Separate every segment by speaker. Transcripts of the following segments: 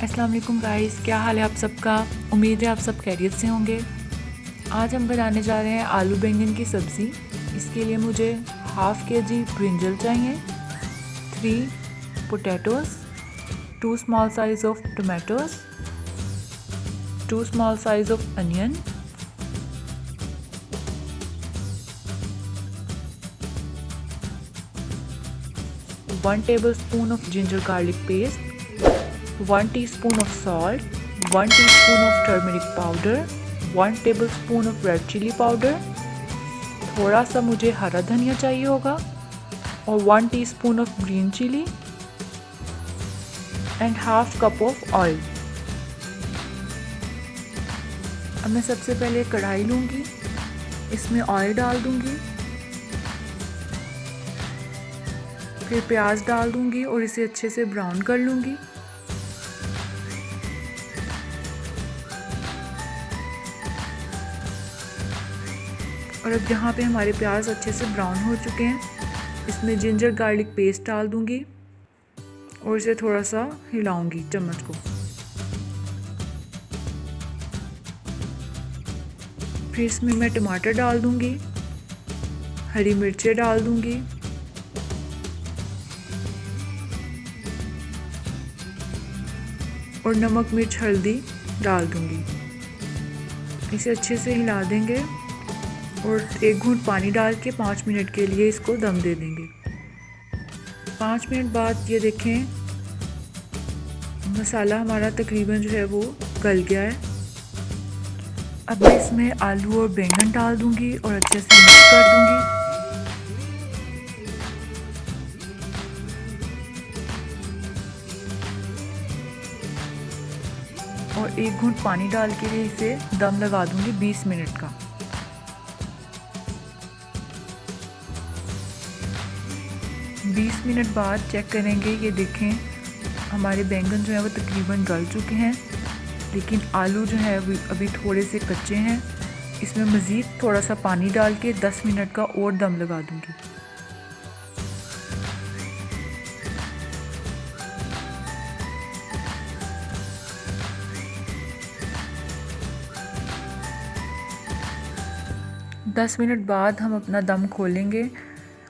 Speaker 1: अस्सलाम वालेकुम गाइस, क्या हाल है आप सबका। उम्मीद है आप सब खैरियत से होंगे। आज हम बनाने जा रहे हैं आलू बैंगन की सब्ज़ी। इसके लिए मुझे हाफ़ kg ब्रिंजल चाहिए, 3 potatoes, 2 small size of tomatoes, 2 small size of onion, one tablespoon of ginger garlic paste, 1 teaspoon of salt, 1 teaspoon of turmeric powder, 1 tablespoon of red chili powder, थोड़ा सा मुझे हरा धनिया चाहिए होगा और 1 teaspoon of green chili and half cup of oil। अब मैं सबसे पहले कढ़ाई लूँगी, इसमें ऑयल डाल दूँगी, फिर प्याज डाल दूँगी और इसे अच्छे से ब्राउन कर लूँगी। और अब यहाँ पे हमारे प्याज अच्छे से ब्राउन हो चुके हैं, इसमें जिंजर गार्लिक पेस्ट डाल दूँगी और इसे थोड़ा सा हिलाऊंगी चम्मच को। फिर इसमें मैं टमाटर डाल दूँगी, हरी मिर्चें डाल दूँगी और नमक मिर्च हल्दी डाल दूँगी। इसे अच्छे से हिला देंगे और 1 घूंट पानी डाल के 5 मिनट के लिए इसको दम दे देंगे। 5 मिनट बाद ये देखें मसाला हमारा तकरीबन जो है वो गल गया है। अब मैं इसमें आलू और बैंगन डाल दूंगी और अच्छे से मिक्स कर दूंगी। और 1 घूंट पानी डाल के इसे दम लगा दूंगी 20 मिनट का। 20 मिनट बाद चेक करेंगे, ये देखें हमारे बैंगन जो है वो तकरीबन गल चुके हैं, लेकिन आलू जो है वो अभी थोड़े से कच्चे हैं। इसमें मज़ीद थोड़ा सा पानी डाल के 10 मिनट का और दम लगा दूंगी। दस मिनट बाद हम अपना दम खोलेंगे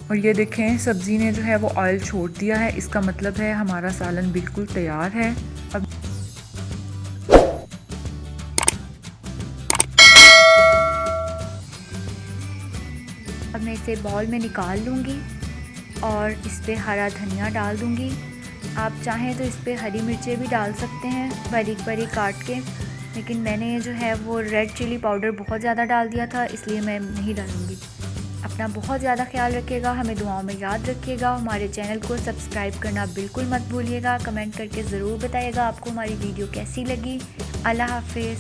Speaker 1: और ये देखें सब्ज़ी ने जो है वो ऑयल छोड़ दिया है। इसका मतलब है हमारा सालन बिल्कुल तैयार है।
Speaker 2: अब मैं इसे बाउल में निकाल लूँगी और इस पर हरा धनिया डाल दूँगी। आप चाहें तो इस पर हरी मिर्चें भी डाल सकते हैं बारीक बारीक काट के, लेकिन मैंने जो है वो रेड चिली पाउडर बहुत ज़्यादा डाल दिया था, इसलिए मैं नहीं डालूँगी। अपना बहुत ज़्यादा ख्याल रखिएगा, हमें दुआओं में याद रखिएगा। हमारे चैनल को सब्सक्राइब करना बिल्कुल मत भूलिएगा। कमेंट करके ज़रूर बताइएगा आपको हमारी वीडियो कैसी लगी। अल्लाह हाफिज़।